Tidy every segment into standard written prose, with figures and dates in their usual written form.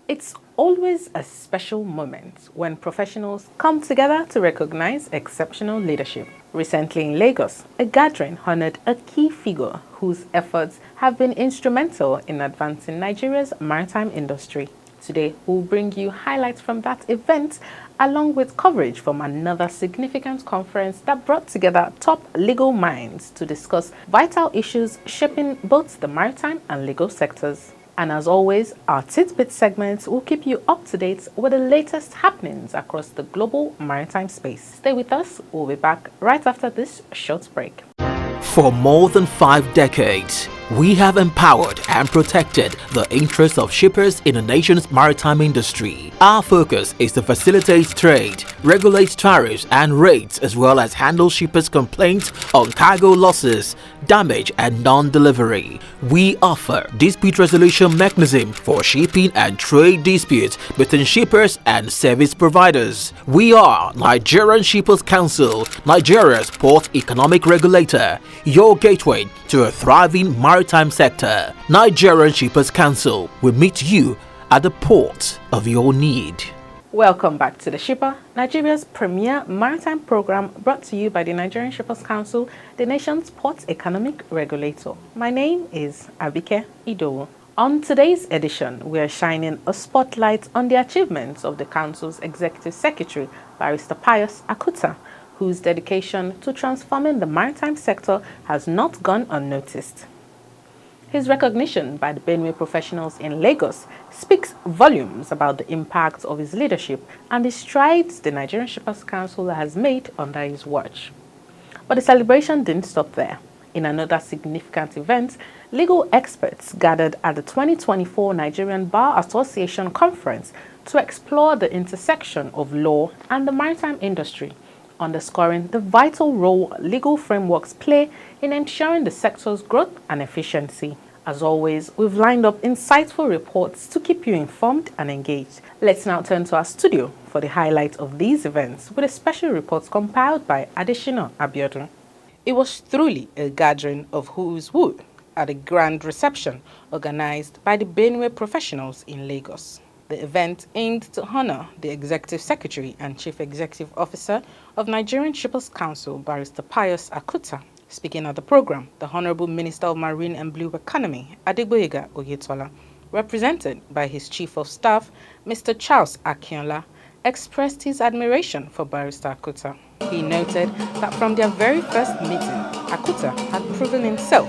It's always a special moment when professionals come together to recognize exceptional leadership. Recently in Lagos, a gathering honored a key figure whose efforts have been instrumental in advancing Nigeria's maritime industry. Today, we'll bring you highlights from that event along with coverage from another significant conference that brought together top legal minds to discuss vital issues shaping both the maritime and legal sectors. And as always, our Tidbit segment will keep you up to date with the latest happenings across the global maritime space. Stay with us, we'll be back right after this short break. For more than 5 decades, we have empowered and protected the interests of shippers in the nation's maritime industry. Our focus is to facilitate trade, regulate tariffs and rates, as well as handle shippers' complaints on cargo losses, damage and non-delivery. We offer dispute resolution mechanism for shipping and trade disputes between shippers and service providers. We are Nigerian Shippers Council, Nigeria's port economic regulator, your gateway to a thriving maritime sector. Nigerian Shippers Council will meet you at the port of your need. Welcome back to The Shipper, Nigeria's premier maritime program brought to you by the Nigerian Shippers Council, the nation's port economic regulator. My name is Abike Idowu. On today's edition, we are shining a spotlight on the achievements of the Council's Executive Secretary, Barrister Pius Akutah, whose dedication to transforming the maritime sector has not gone unnoticed. His recognition by the Benue professionals in Lagos speaks volumes about the impact of his leadership and the strides the Nigerian Shippers Council has made under his watch. But the celebration didn't stop there. In another significant event, legal experts gathered at the 2024 Nigerian Bar Association Conference to explore the intersection of law and the maritime industry, underscoring the vital role legal frameworks play in ensuring the sector's growth and efficiency. As always, we've lined up insightful reports to keep you informed and engaged. Let's now turn to our studio for the highlight of these events with a special report compiled by Adeshina Abiodun. It was truly a gathering of who's who at a grand reception organized by the Benue professionals in Lagos. The event aimed to honor the Executive Secretary and Chief Executive Officer of Nigerian Shippers Council, Barrister Pius Akutah. Speaking at the program, the Honorable Minister of Marine and Blue Economy, Adegboyega Oyetola, represented by his Chief of Staff, Mr. Charles Akinola, expressed his admiration for Barrister Akutah. He noted that from their very first meeting, Akutah had proven himself,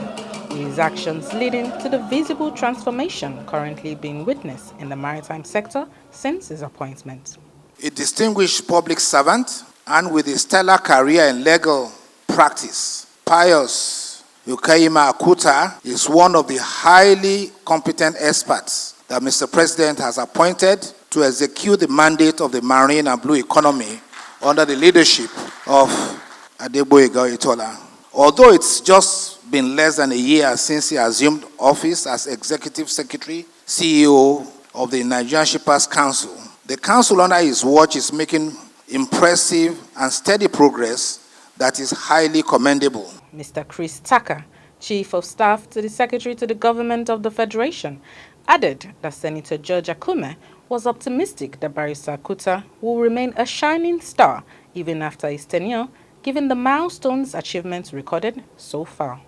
with his actions leading to the visible transformation currently being witnessed in the maritime sector since his appointment. A distinguished public servant and with a stellar career in legal practice, Pius Akutah is one of the highly competent experts that Mr. President has appointed to execute the mandate of the marine and blue economy under the leadership of Adegboyega Oyetola. Although it's just been less than a year since he assumed office as Executive Secretary, CEO of the Nigerian Shippers Council, the council under his watch is making impressive and steady progress that is highly commendable. Mr. Chris Tucker, Chief of Staff to the Secretary to the Government of the Federation, added that Senator George Akume was optimistic that Barrister Akutah will remain a shining star even after his tenure, given the milestones achievements recorded so far.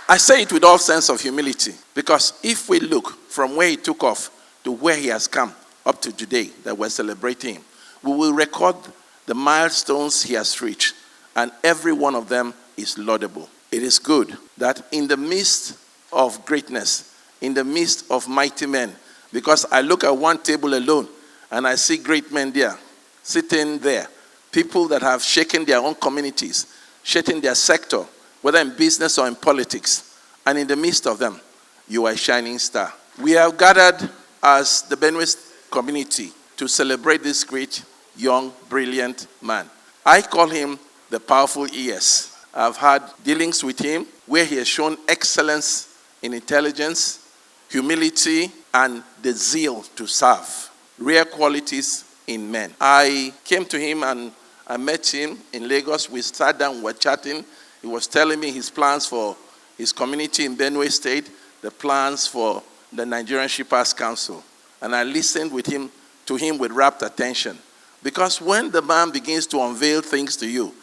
I say it with all sense of humility, because if we look from where he took off to where he has come up to today that we're celebrating him, we will record the milestones he has reached, and every one of them is laudable. It is good that in the midst of greatness, in the midst of mighty men, because I look at one table alone and I see great men there, sitting there, people that have shaken their own communities, shaken their sector, whether in business or in politics, and in the midst of them, you are a shining star. We have gathered as the Benue community to celebrate this great, young, brilliant man. I call him the powerful ES. I've had dealings with him where he has shown excellence in intelligence, humility, and the zeal to serve. Rare qualities in men. I came to him and I met him in Lagos. We sat down, we were chatting. He was telling me his plans for his community in Benue State, the plans for the Nigerian Shippers Council. And I listened to him with rapt attention. Because when the man begins to unveil things to you,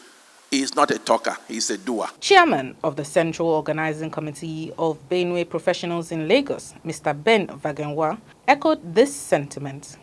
he is not a talker, he's a doer. Chairman of the Central Organizing Committee of Benue Professionals in Lagos, Mr. Ben Vagenwa, echoed this sentiment.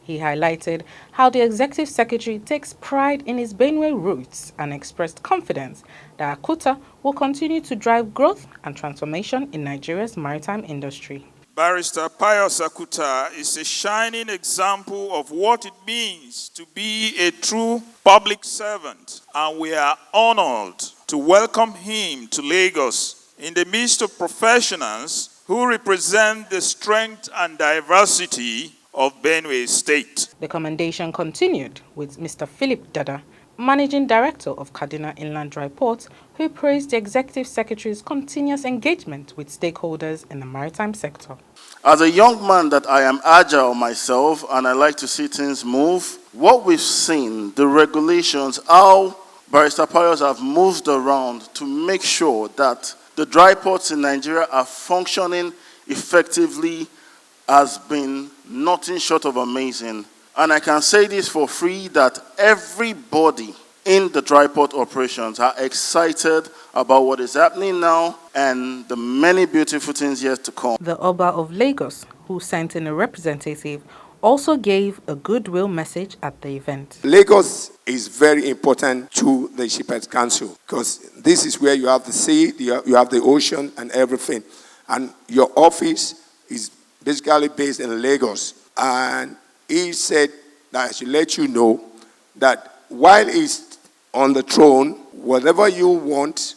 He highlighted how the Executive Secretary takes pride in his Benue roots and expressed confidence that Akutah will continue to drive growth and transformation in Nigeria's maritime industry. Barrister Pius Akutah is a shining example of what it means to be a true public servant, and we are honored to welcome him to Lagos in the midst of professionals who represent the strength and diversity of Benue State. The commendation continued with Mr. Philip Dada, Managing Director of Kaduna Inland Dry Port, who praised the Executive Secretary's continuous engagement with stakeholders in the maritime sector. As a young man that I am agile myself and I like to see things move, what we've seen, the regulations, how Barrister Pius have moved around to make sure that the dry ports in Nigeria are functioning effectively has been nothing short of amazing. And I can say this for free, that everybody in the dry port operations are excited about what is happening now and the many beautiful things yet to come. The Oba of Lagos, who sent in a representative, also gave a goodwill message at the event. Lagos is very important to the Shippers Council because this is where you have the sea, you have the ocean and everything. And your office is basically based in Lagos. And he said that I should let you know that while he's on the throne, whatever you want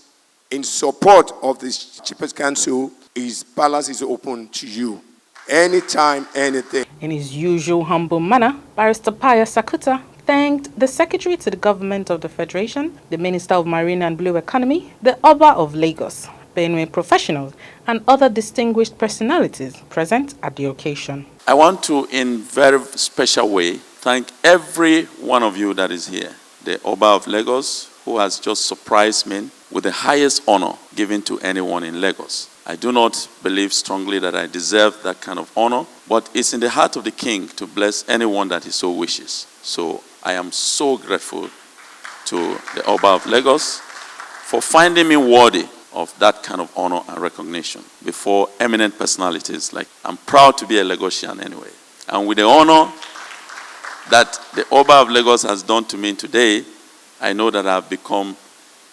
in support of the Shippers Council, his palace is open to you. Anytime, anything. In his usual humble manner, Barrister Pius Akutah thanked the Secretary to the Government of the Federation, the Minister of Marine and Blue Economy, the Oba of Lagos, Benue professionals, and other distinguished personalities present at the occasion. I want to, in very special way, thank every one of you that is here. The Oba of Lagos, who has just surprised me with the highest honor given to anyone in Lagos. I do not believe strongly that I deserve that kind of honor, but it's in the heart of the king to bless anyone that he so wishes. So I am so grateful to the Oba of Lagos for finding me worthy of that kind of honor and recognition before eminent personalities. Like, I'm proud to be a Lagosian anyway. And with the honor that the Oba of Lagos has done to me today, I know that I've become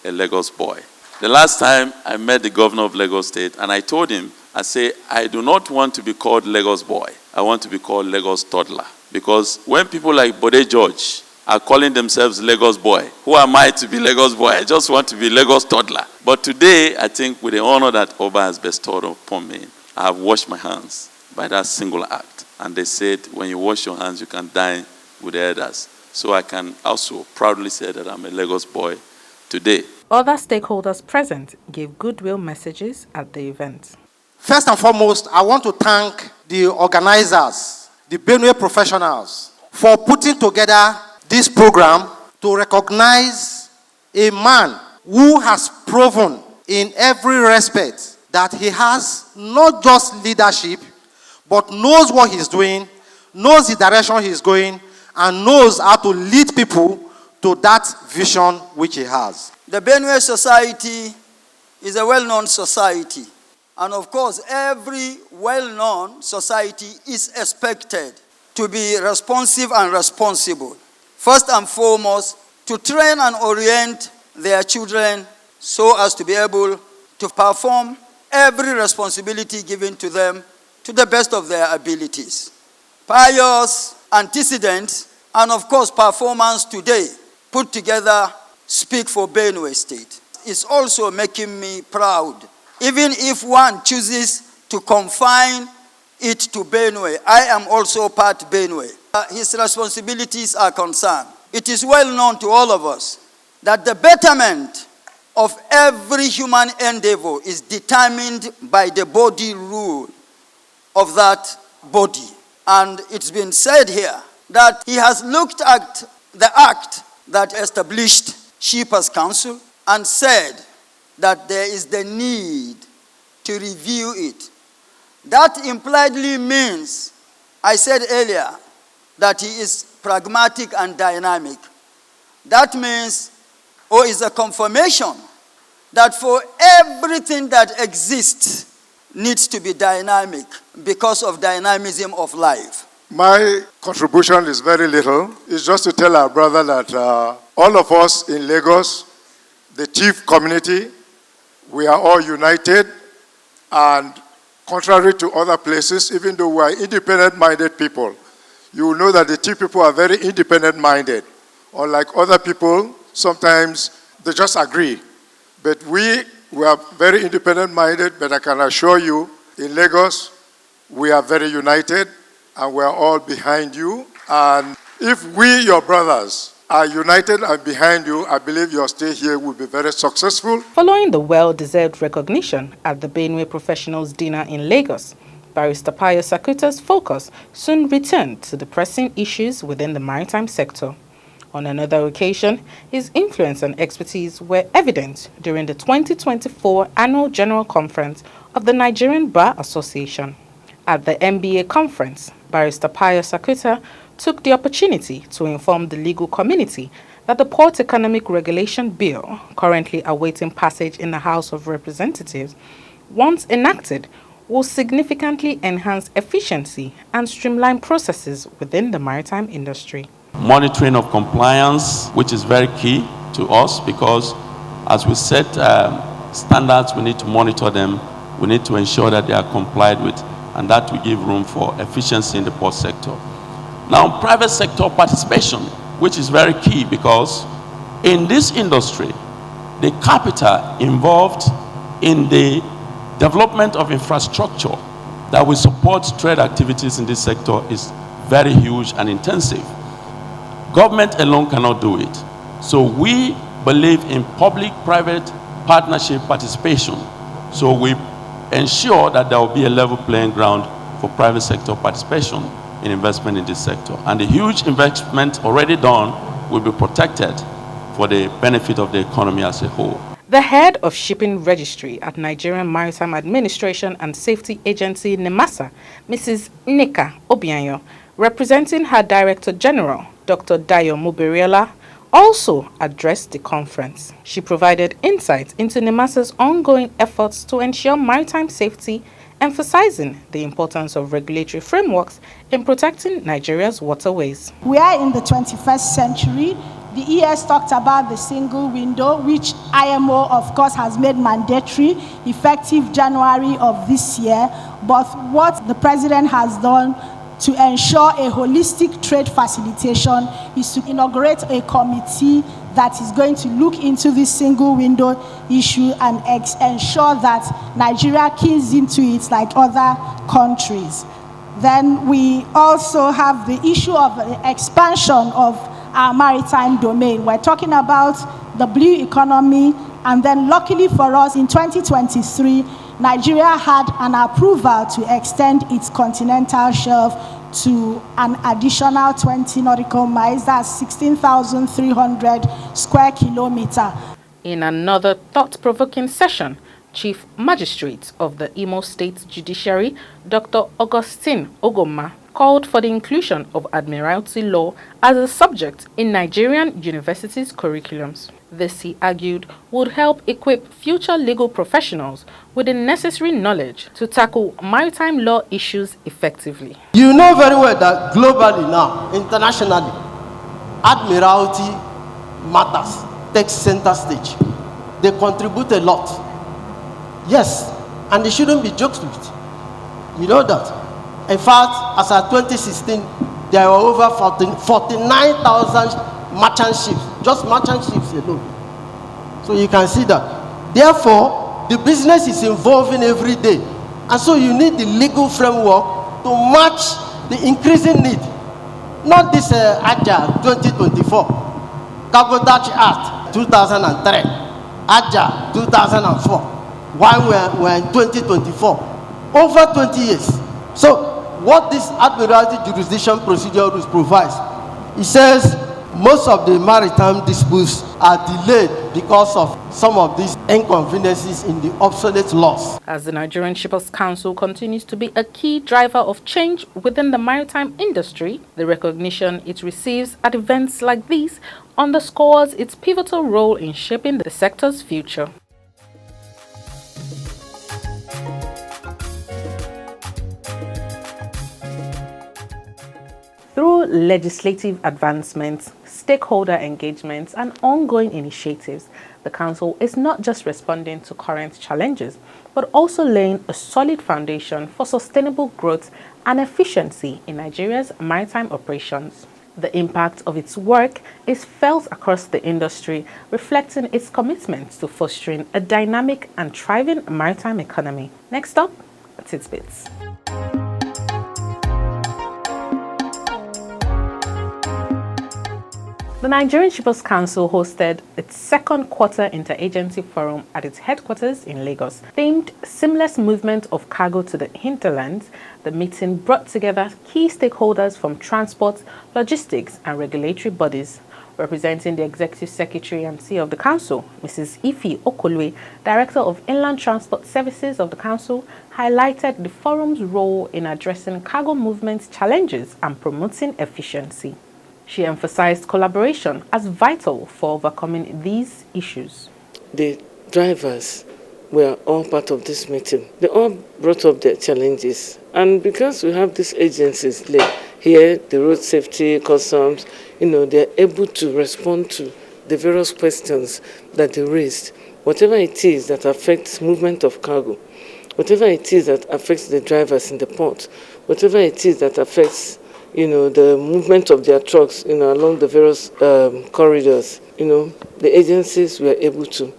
a Lagos boy. The last time I met the governor of Lagos State, and I told him, I say, I do not want to be called Lagos boy. I want to be called Lagos toddler. Because when people like Bode George are calling themselves Lagos boy, who am I to be Lagos boy? I just want to be Lagos toddler. But today, I think with the honor that Oba has bestowed upon me, I have washed my hands by that single act. And they said, when you wash your hands, you can dine with the elders. So I can also proudly say that I'm a Lagos boy today. Other stakeholders present gave goodwill messages at the event. First and foremost, I want to thank the organizers, the Benue professionals, for putting together this program to recognize a man who has proven in every respect that he has not just leadership, but knows what he's doing, knows the direction he's going, and knows how to lead people to that vision which he has. The Benue society is a well-known society. And of course, every well-known society is expected to be responsive and responsible. First and foremost, to train and orient their children so as to be able to perform every responsibility given to them to the best of their abilities. Pius antecedents and of course performance today put together speak for Benue State. It's also making me proud. Even if one chooses to confine it to Benue, I am also part Benue. His responsibilities are concerned. It is well known to all of us that the betterment of every human endeavor is determined by the body rule of that body. And it's been said here that he has looked at the act that established Shipper's Council and said that there is the need to review it. That impliedly means, I said earlier, that he is pragmatic and dynamic. That means, or is a confirmation, that for everything that exists needs to be dynamic because of dynamism of life. My contribution is very little. It's just to tell our brother that all of us in Lagos, the chief community, we are all united, and contrary to other places, even though we are independent-minded people, you will know that the chief people are very independent-minded. Unlike other people, sometimes they just agree. But we are very independent-minded, but I can assure you, in Lagos, we are very united, and we are all behind you. And if we, your brothers, are united and behind you, I believe your stay here will be very successful. Following the well-deserved recognition at the Benue Professionals Dinner in Lagos, Barrister Pius Akutah's focus soon returned to the pressing issues within the maritime sector. On another occasion, his influence and expertise were evident during the 2024 Annual General Conference of the Nigerian Bar Association. At the MBA conference, Barrister Pius Akutah took the opportunity to inform the legal community that the Port Economic Regulation Bill, currently awaiting passage in the House of Representatives, once enacted, will significantly enhance efficiency and streamline processes within the maritime industry. Monitoring of compliance, which is very key to us, because as we set standards, we need to monitor them, we need to ensure that they are complied with, and that will give room for efficiency in the port sector. Now, private sector participation, which is very key, because in this industry, the capital involved in the development of infrastructure that will support trade activities in this sector is very huge and intensive. Government alone cannot do it. So we believe in public-private partnership participation. So we ensure that there will be a level playing ground for private sector participation in investment in this sector. And the huge investment already done will be protected for the benefit of the economy as a whole. The head of shipping registry at Nigerian Maritime Administration and Safety Agency, NEMASA, Mrs. Nneka Obianyo, representing her Director General, Dr. Dayo Muberiela, also addressed the conference. She provided insight into NEMASA's ongoing efforts to ensure maritime safety, emphasizing the importance of regulatory frameworks in protecting Nigeria's waterways. We are in the 21st century. The ES talked about the single window, which IMO, of course, has made mandatory effective January of this year. But what the president has done to ensure a holistic trade facilitation is to inaugurate a committee that is going to look into this single window issue and ensure that Nigeria keys into it like other countries. Then we also have the issue of the expansion of our maritime domain. We're talking about the blue economy, and then luckily for us in 2023, Nigeria had an approval to extend its continental shelf to an additional 20 nautical miles, that's 16,300 square kilometers. In another thought-provoking session, Chief Magistrate of the Imo State Judiciary, Dr. Augustine Ogoma, called for the inclusion of Admiralty law as a subject in Nigerian universities' curriculums. This, he argued, would help equip future legal professionals with the necessary knowledge to tackle maritime law issues effectively. You know very well that globally now, internationally, Admiralty matters takes center stage. They contribute a lot. Yes, and they shouldn't be joked with. You know that. In fact, as of 2016, there were over 49,000 merchant ships, just merchant ships alone. So you can see that. Therefore, the business is evolving every day. And so you need the legal framework to match the increasing need. Not this Agile 2024, Cabotage Act 2003, Agile 2004, while we're in 2024, over 20 years. So what this Admiralty Jurisdiction Procedure Rules provides, it says most of the maritime disputes are delayed because of some of these inconveniences in the obsolete laws. As the Nigerian Shippers Council continues to be a key driver of change within the maritime industry, the recognition it receives at events like these underscores its pivotal role in shaping the sector's future. Through legislative advancements, stakeholder engagements, and ongoing initiatives, the Council is not just responding to current challenges, but also laying a solid foundation for sustainable growth and efficiency in Nigeria's maritime operations. The impact of its work is felt across the industry, reflecting its commitment to fostering a dynamic and thriving maritime economy. Next up, Tidbits. The Nigerian Shippers Council hosted its second quarter interagency forum at its headquarters in Lagos. Themed Seamless Movement of Cargo to the Hinterlands, the meeting brought together key stakeholders from transport, logistics, and regulatory bodies. Representing the Executive Secretary and CEO of the Council, Mrs. Ife Okolwe, Director of Inland Transport Services of the Council, highlighted the forum's role in addressing cargo movement challenges and promoting efficiency. She emphasized collaboration as vital for overcoming these issues. The drivers were all part of this meeting. They all brought up their challenges. And because we have these agencies here, the road safety, customs, they're able to respond to the various questions that they raised. Whatever it is that affects movement of cargo, whatever it is that affects the drivers in the port, whatever it is that affects the movement of their trucks, along the various corridors, the agencies were able to,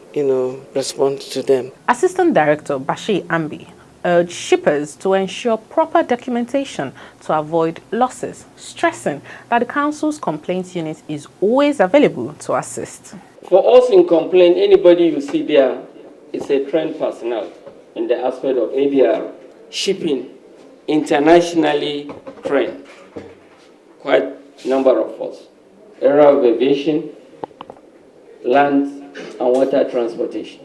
respond to them. Assistant Director Bashir Ambi urged shippers to ensure proper documentation to avoid losses, stressing that the Council's complaints unit is always available to assist. For us in complaint, anybody you see there is a trained personnel in the aspect of ADR, shipping, internationally trained. Quite a number of us. Area of aviation, land and water transportation.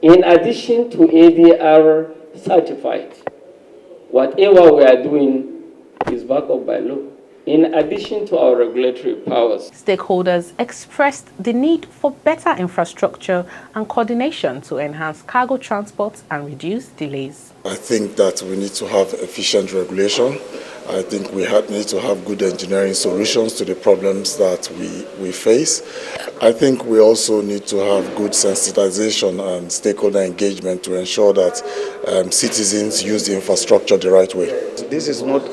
In addition to ADR certified, whatever we are doing is backed up by law. In addition to our regulatory powers. Stakeholders expressed the need for better infrastructure and coordination to enhance cargo transport and reduce delays. I think that we need to have efficient regulation. I think we need to have good engineering solutions to the problems that we face. I think we also need to have good sensitization and stakeholder engagement to ensure that citizens use the infrastructure the right way. This is not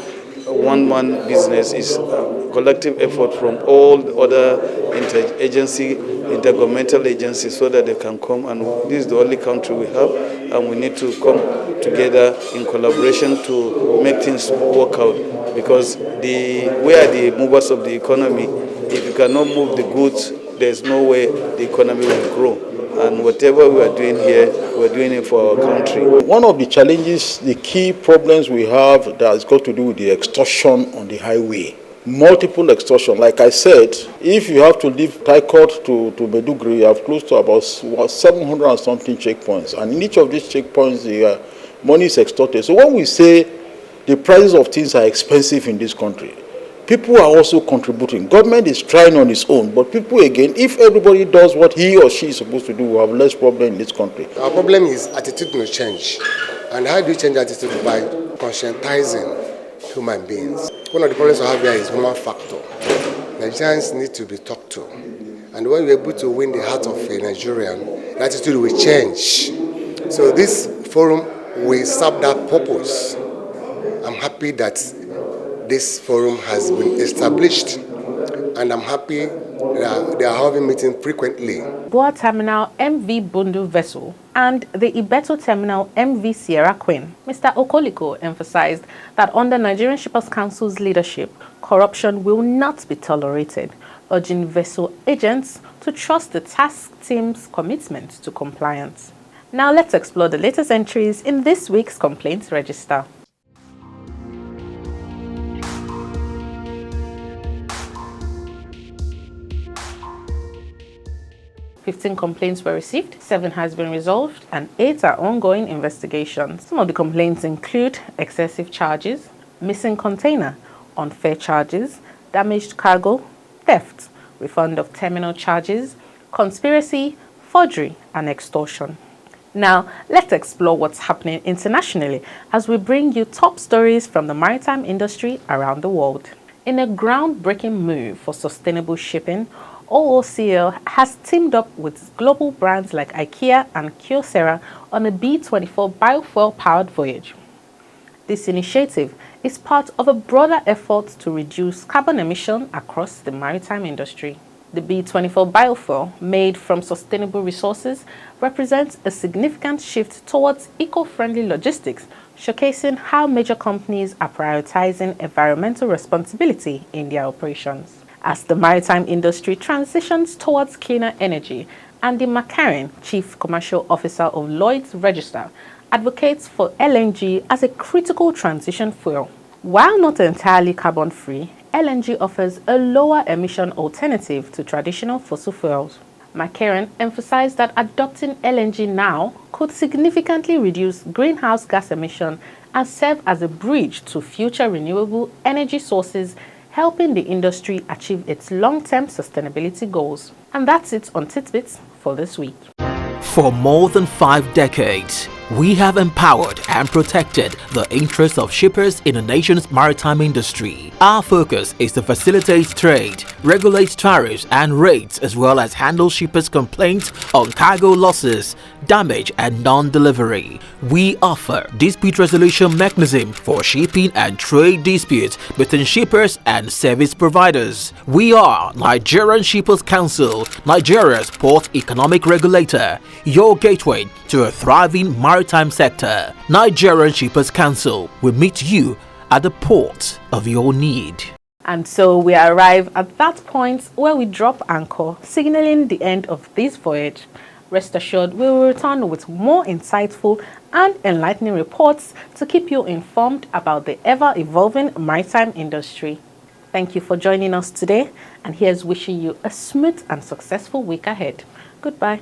a one-man business, it's a collective effort from all the other intergovernmental agencies so that they can come, and this is the only country we have, and we need to come together in collaboration to make things work out, because we are the movers of the economy. If you cannot move the goods, there's no way the economy will grow. And whatever we are doing here, we're doing it for our country. One of the challenges, the key problems we have that has got to do with the extortion on the highway. Multiple extortion. Like I said, if you have to leave Taikot to Maiduguri, you have close to about 700 and something checkpoints. And in each of these checkpoints, the money is extorted. So when we say the prices of things are expensive in this country. People are also contributing. Government is trying on its own, but people, again, if everybody does what he or she is supposed to do, we'll have less problem in this country. Our problem is attitude must change. And how do you change attitude? By conscientizing human beings. One of the problems we have here is human factor. Nigerians need to be talked to. And when we're able to win the heart of a Nigerian, the attitude will change. So this forum will serve that purpose. I'm happy that this forum has been established, and I'm happy that they are having meetings frequently. Boa Terminal MV Bundu vessel and the Ibeto Terminal MV Sierra Queen. Mr. Okoliko emphasized that under Nigerian Shippers Council's leadership, corruption will not be tolerated, urging vessel agents to trust the task team's commitment to compliance. Now let's explore the latest entries in this week's Complaints Register. 15 complaints were received, 7 has been resolved, and 8 are ongoing investigations. Some of the complaints include excessive charges, missing container, unfair charges, damaged cargo, theft, refund of terminal charges, conspiracy, forgery, and extortion. Now, let's explore what's happening internationally as we bring you top stories from the maritime industry around the world. In a groundbreaking move for sustainable shipping, OOCL has teamed up with global brands like IKEA and Kyocera on a B24 biofuel-powered voyage. This initiative is part of a broader effort to reduce carbon emission across the maritime industry. The B24 biofuel, made from sustainable resources, represents a significant shift towards eco-friendly logistics, showcasing how major companies are prioritizing environmental responsibility in their operations. As the maritime industry transitions towards cleaner energy, Andy McCarran, Chief Commercial Officer of Lloyd's Register, advocates for LNG as a critical transition fuel. While not entirely carbon-free, LNG offers a lower emission alternative to traditional fossil fuels. McCarran emphasized that adopting LNG now could significantly reduce greenhouse gas emission and serve as a bridge to future renewable energy sources, helping the industry achieve its long-term sustainability goals. And that's it on Tidbits for this week. For more than 5 decades, we have empowered and protected the interests of shippers in the nation's maritime industry. Our focus is to facilitate trade, regulate tariffs and rates, as well as handle shippers' complaints on cargo losses, damage and non-delivery. We offer dispute resolution mechanism for shipping and trade disputes between shippers and service providers. We are Nigerian Shippers Council, Nigeria's port economic regulator, your gateway to a thriving maritime sector. Nigerian Shippers Council will meet you at the port of your need. And so we arrive at that point where we drop anchor, signaling the end of this voyage. Rest assured, we will return with more insightful and enlightening reports to keep you informed about the ever-evolving maritime industry. Thank you for joining us today, and here's wishing you a smooth and successful week ahead. Goodbye.